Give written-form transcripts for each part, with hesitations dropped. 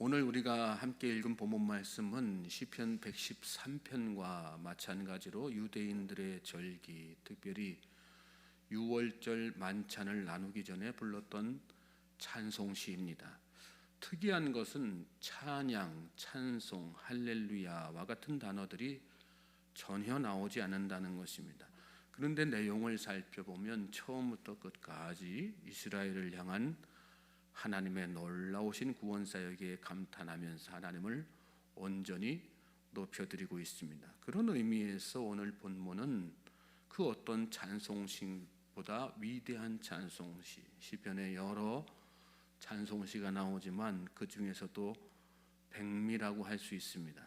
오늘 우리가 함께 읽은 본문 말씀은 시편 113편과 마찬가지로 유대인들의 절기, 특별히 유월절 만찬을 나누기 전에 불렀던 찬송시입니다. 특이한 것은 찬양, 찬송, 할렐루야와 같은 단어들이 전혀 나오지 않는다는 것입니다. 그런데 내용을 살펴보면 처음부터 끝까지 이스라엘을 향한 하나님의 놀라우신 구원 사역에 감탄하면서 하나님을 온전히 높여드리고 있습니다. 그런 의미에서 오늘 본문은 그 어떤 찬송시보다 위대한 찬송시, 시편에 여러 찬송시가 나오지만 그 중에서도 백미라고 할 수 있습니다.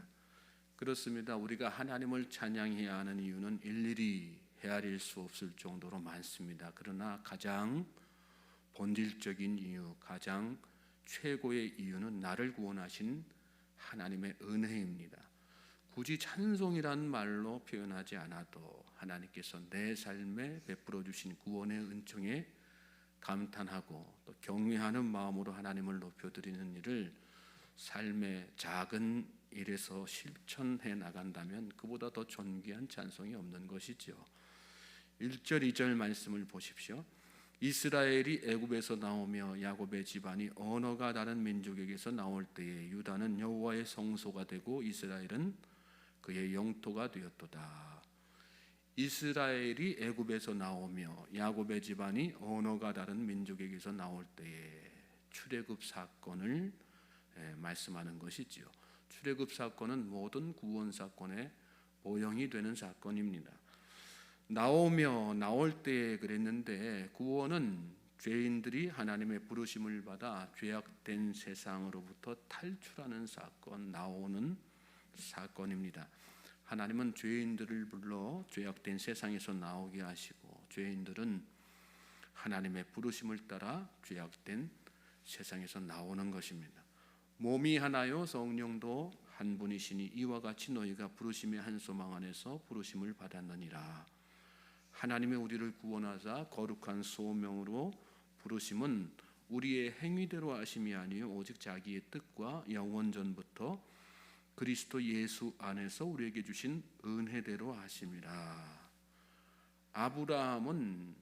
그렇습니다. 우리가 하나님을 찬양해야 하는 이유는 일일이 헤아릴 수 없을 정도로 많습니다. 그러나 가장 본질적인 이유, 가장 최고의 이유는 나를 구원하신 하나님의 은혜입니다. 굳이 찬송이란 말로 표현하지 않아도 하나님께서 내 삶에 베풀어 주신 구원의 은총에 감탄하고 또 경외하는 마음으로 하나님을 높여드리는 일을 삶의 작은 일에서 실천해 나간다면 그보다 더 존귀한 찬송이 없는 것이죠. 1절 2절 말씀을 보십시오. 이스라엘이 애굽에서 나오며 야곱의 집안이 언어가 다른 민족에게서 나올 때에 유다는 여호와의 성소가 되고 이스라엘은 그의 영토가 되었도다. 이스라엘이 애굽에서 나오며 야곱의 집안이 언어가 다른 민족에게서 나올 때에 출애굽 사건을 말씀하는 것이지요. 출애굽 사건은 모든 구원 사건의 모형이 되는 사건입니다. 나올 때에 그랬는데 구원은 죄인들이 하나님의 부르심을 받아 죄악된 세상으로부터 탈출하는 사건, 나오는 사건입니다. 하나님은 죄인들을 불러 죄악된 세상에서 나오게 하시고 죄인들은 하나님의 부르심을 따라 죄악된 세상에서 나오는 것입니다. 몸이 하나요 성령도 한 분이시니 이와 같이 너희가 부르심의 한 소망 안에서 부르심을 받았느니라. 하나님의 우리를 구원하사 거룩한 소명으로 부르심은 우리의 행위대로 하심이 아니요 오직 자기의 뜻과 영원 전부터 그리스도 예수 안에서 우리에게 주신 은혜대로 하심이라. 아브라함은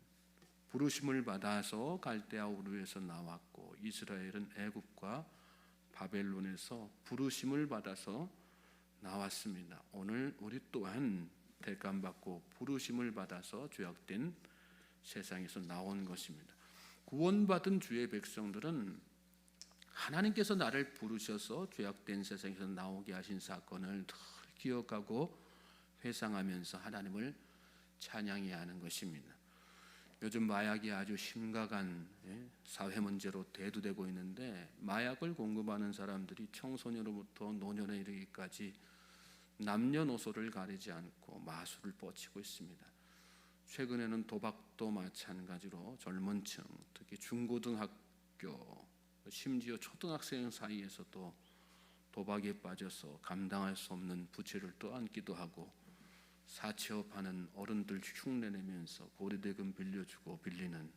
부르심을 받아서 갈대아 우르에서 나왔고 이스라엘은 애굽과 바벨론에서 부르심을 받아서 나왔습니다. 오늘 우리 또한 택감받고 부르심을 받아서 죄악된 세상에서 나온 것입니다. 구원받은 주의 백성들은 하나님께서 나를 부르셔서 죄악된 세상에서 나오게 하신 사건을 늘 기억하고 회상하면서 하나님을 찬양해야 하는 것입니다. 요즘 마약이 아주 심각한 사회 문제로 대두되고 있는데 마약을 공급하는 사람들이 청소년으로부터 노년에 이르기까지 남녀노소를 가리지 않고 마술을 뻗치고 있습니다. 최근에는 도박도 마찬가지로 젊은 층, 특히 중고등학교, 심지어 초등학생 사이에서도 도박에 빠져서 감당할 수 없는 부채를 떠안기도 하고 사채업하는 어른들 흉내내면서 고리대금 빌려주고 빌리는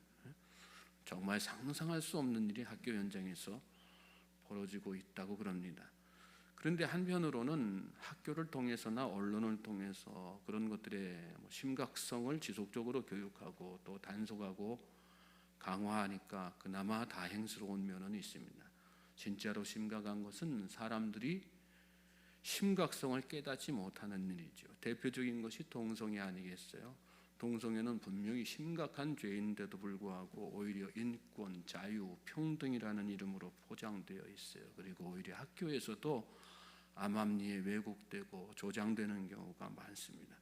정말 상상할 수 없는 일이 학교 현장에서 벌어지고 있다고 그럽니다. 그런데 한편으로는 학교를 통해서나 언론을 통해서 그런 것들의 심각성을 지속적으로 교육하고 또 단속하고 강화하니까 그나마 다행스러운 면은 있습니다. 진짜로 심각한 것은 사람들이 심각성을 깨닫지 못하는 일이죠. 대표적인 것이 동성애 아니겠어요? 동성애는 분명히 심각한 죄인데도 불구하고 오히려 인권, 자유, 평등이라는 이름으로 포장되어 있어요. 그리고 오히려 학교에서도 암암리에 왜곡되고 조장되는 경우가 많습니다.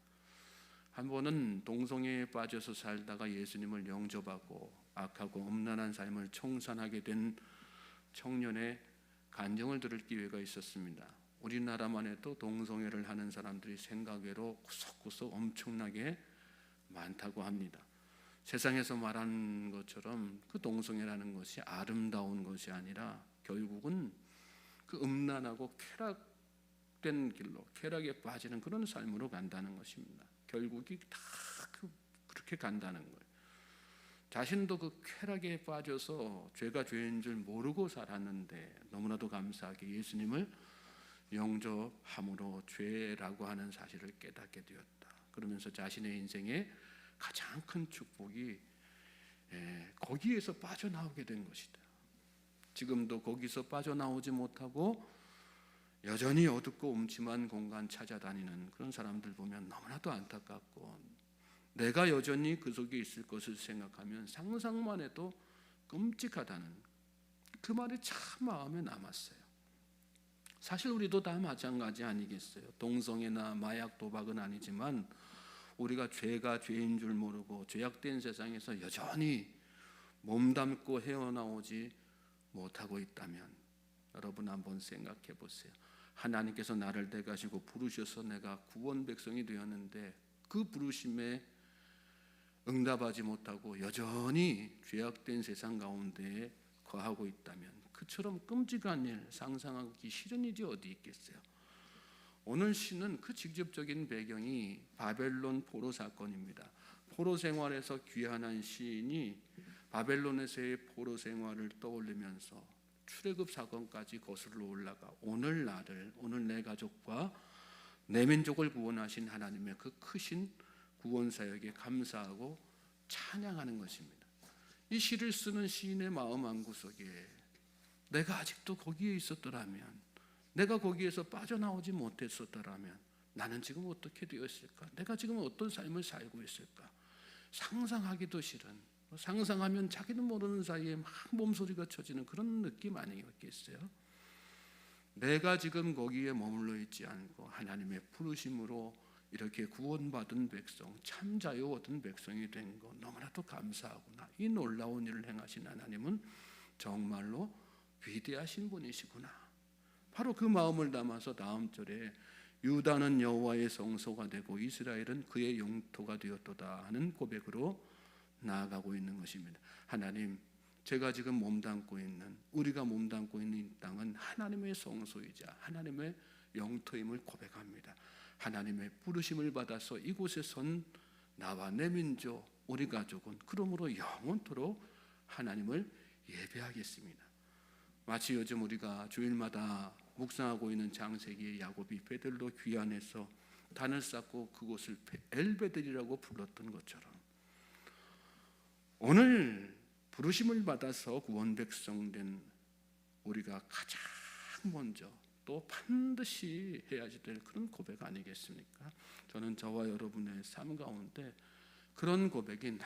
한 번은 동성애에 빠져서 살다가 예수님을 영접하고 악하고 음란한 삶을 청산하게 된 청년의 간증을 들을 기회가 있었습니다. 우리나라만 해도 동성애를 하는 사람들이 생각외로 구석구석 엄청나게 많다고 합니다. 세상에서 말하는 것처럼 그 동성애라는 것이 아름다운 것이 아니라 결국은 그 음란하고 쾌락된 길로, 쾌락에 빠지는 그런 삶으로 간다는 것입니다. 결국이 다 그렇게 간다는 거예요. 자신도 그 쾌락에 빠져서 죄가 죄인 줄 모르고 살았는데 너무나도 감사하게 예수님을 영접함으로 죄라고 하는 사실을 깨닫게 되었다. 그러면서 자신의 인생의 가장 큰 축복이 거기에서 빠져나오게 된 것이다. 지금도 거기서 빠져나오지 못하고 여전히 어둡고 음침한 공간 찾아다니는 그런 사람들 보면 너무나도 안타깝고, 내가 여전히 그 속에 있을 것을 생각하면 상상만 해도 끔찍하다는 그 말이 참 마음에 남았어요. 사실 우리도 다 마찬가지 아니겠어요? 동성애나 마약, 도박은 아니지만 우리가 죄가 죄인 줄 모르고 죄악된 세상에서 여전히 몸담고 헤어나오지 못하고 있다면 여러분 한번 생각해 보세요. 하나님께서 나를 대가시고 부르셔서 내가 구원 백성이 되었는데 그 부르심에 응답하지 못하고 여전히 죄악된 세상 가운데 거하고 있다면 그처럼 끔찍한 일 상상하기 싫은 일이 어디 있겠어요? 오늘 시는 그 직접적인 배경이 바벨론 포로 사건입니다. 포로 생활에서 귀환한 시인이 바벨론에서의 포로 생활을 떠올리면서 출애굽 사건까지 거슬러 올라가 오늘 내 가족과 내 민족을 구원하신 하나님의 그 크신 구원 사역에 감사하고 찬양하는 것입니다. 이 시를 쓰는 시인의 마음 한구석에 내가 아직도 거기에 있었더라면, 내가 거기에서 빠져나오지 못했었더라면 나는 지금 어떻게 되었을까? 내가 지금 어떤 삶을 살고 있을까? 상상하기도 싫은, 상상하면 자기도 모르는 사이에 막 몸소리가 쳐지는 그런 느낌 아니겠어요? 내가 지금 거기에 머물러 있지 않고 하나님의 부르심으로 이렇게 구원받은 백성, 참 자유 얻은 백성이 된 거 너무나도 감사하구나. 이 놀라운 일을 행하신 하나님은 정말로 위대하신 분이시구나. 바로 그 마음을 담아서 다음 절에 유다는 여호와의 성소가 되고 이스라엘은 그의 영토가 되었도다 하는 고백으로 나아가고 있는 것입니다. 하나님, 제가 지금 몸담고 있는, 우리가 몸담고 있는 이 땅은 하나님의 성소이자 하나님의 영토임을 고백합니다. 하나님의 부르심을 받아서 이곳에 선 나와 내 민족, 우리 가족은 그러므로 영원토록 하나님을 예배하겠습니다. 마치 요즘 우리가 주일마다 묵상하고 있는 창세기의 야곱이 베들로 귀환해서 단을 쌓고 그곳을 엘베들이라고 불렀던 것처럼 오늘 부르심을 받아서 구원 백성 된 우리가 가장 먼저 또 반드시 해야지 될 그런 고백 아니겠습니까? 저는 저와 여러분의 삶 가운데 그런 고백이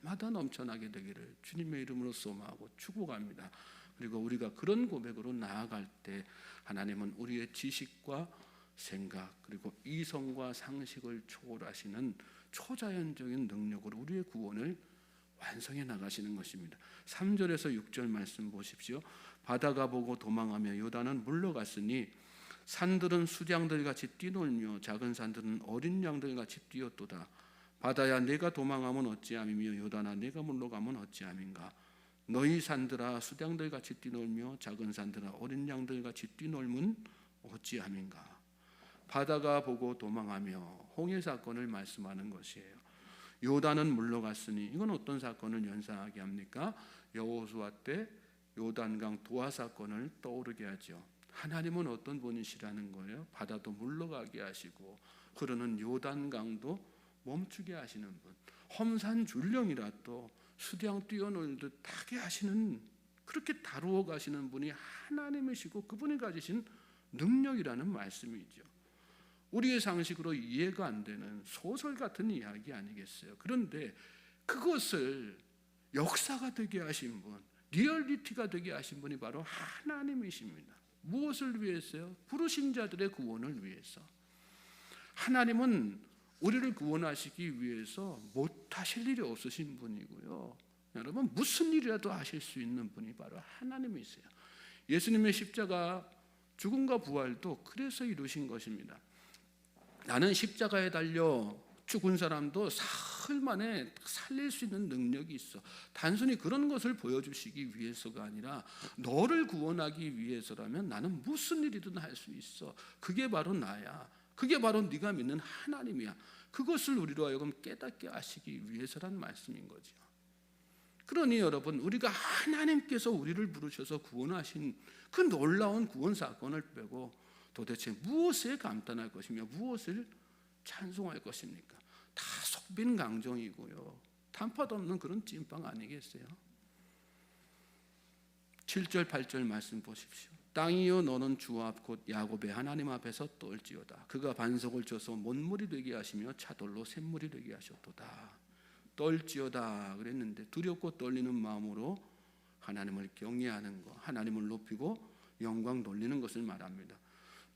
날마다 넘쳐나게 되기를 주님의 이름으로 소망하고 축복합니다. 그리고 우리가 그런 고백으로 나아갈 때 하나님은 우리의 지식과 생각 그리고 이성과 상식을 초월하시는 초자연적인 능력으로 우리의 구원을 완성해 나가시는 것입니다. 3절에서 6절 말씀 보십시오. 바다가 보고 도망하며 요단은 물러갔으니 산들은 수장들같이 뛰놀며 작은 산들은 어린 양들같이 뛰었도다. 바다야 내가 도망하면 어찌함이며 요단아 내가 물러가면 어찌함인가. 너희 산들아 수장들같이 뛰놀며 작은 산들아 어린 양들같이 뛰놀면 어찌함인가. 바다가 보고 도망하며 홍해 사건을 말씀하는 것이에요. 요단은 물러갔으니 이건 어떤 사건을 연상하게 합니까? 여호수아 때 요단강 도하 사건을 떠오르게 하죠. 하나님은 어떤 분이시라는 거예요? 바다도 물러가게 하시고 흐르는 요단강도 멈추게 하시는 분, 험산 줄령이라도 수대양 뛰어놀듯 타게 하시는, 그렇게 다루어 가시는 분이 하나님이시고 그분이 가지신 능력이라는 말씀이죠. 우리의 상식으로 이해가 안 되는 소설 같은 이야기 아니겠어요? 그런데 그것을 역사가 되게 하신 분, 리얼리티가 되게 하신 분이 바로 하나님이십니다. 무엇을 위해서요? 부르신 자들의 구원을 위해서. 하나님은 우리를 구원하시기 위해서 못하실 일이 없으신 분이고요. 여러분 무슨 일이라도 하실 수 있는 분이 바로 하나님이세요. 예수님의 십자가 죽음과 부활도 그래서 이루신 것입니다. 나는 십자가에 달려 죽은 사람도 사흘 만에 살릴 수 있는 능력이 있어. 단순히 그런 것을 보여주시기 위해서가 아니라 너를 구원하기 위해서라면 나는 무슨 일이든 할 수 있어. 그게 바로 나야. 그게 바로 네가 믿는 하나님이야. 그것을 우리로 하여금 깨닫게 하시기 위해서란 말씀인 거죠. 그러니 여러분, 우리가 하나님께서 우리를 부르셔서 구원하신 그 놀라운 구원 사건을 빼고 도대체 무엇에 감탄할 것이며 무엇을 찬송할 것입니까? 다 속빈 강정이고요, 단팥 없는 그런 찐빵 아니겠어요? 7절 8절 말씀 보십시오. 땅이여 너는 주 앞 곧 야곱의 하나님 앞에서 떨지어다. 그가 반석을 쳐서 못물이 되게 하시며 차돌로 샘물이 되게 하셨도다. 떨지어다 그랬는데 두렵고 떨리는 마음으로 하나님을 경외하는 것, 하나님을 높이고 영광 돌리는 것을 말합니다.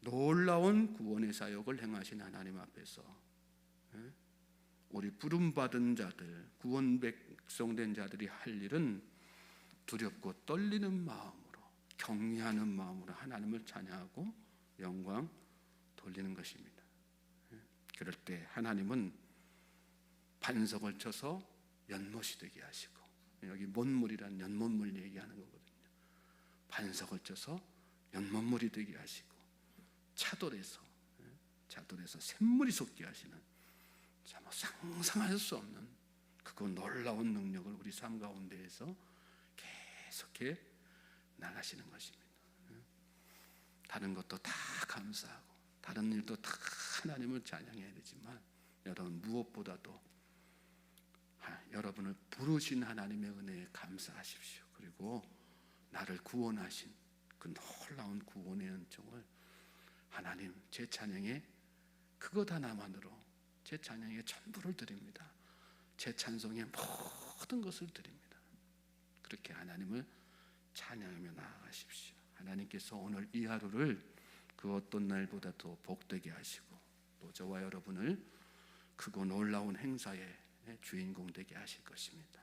놀라운 구원의 사역을 행하신 하나님 앞에서 우리 부름받은 자들, 구원 백성된 자들이 할 일은 두렵고 떨리는 마음으로, 경외하는 마음으로 하나님을 찬양하고 영광 돌리는 것입니다. 그럴 때 하나님은 반석을 쳐서 연못이 되게 하시고, 여기 못물이란 연못물 얘기하는 거거든요. 반석을 쳐서 연못물이 되게 하시고, 차돌에서 샘물이 솟게 하시는, 참 상상할 수 없는 그 놀라운 능력을 우리 삶 가운데에서 계속해 나가시는 것입니다. 다른 것도 다 감사하고 다른 일도 다 하나님을 찬양해야 되지만, 여러분 무엇보다도 여러분을 부르신 하나님의 은혜에 감사하십시오. 그리고 나를 구원하신 그 놀라운 구원의 은총을 하나님, 제 찬양에 그것 하나만으로 제 찬양에 전부를 드립니다. 제 찬송에 모든 것을 드립니다. 그렇게 하나님을 찬양하며 나아가십시오. 하나님께서 오늘 이 하루를 그 어떤 날보다 더 복되게 하시고, 또 저와 여러분을 크고 놀라운 행사의 주인공 되게 하실 것입니다.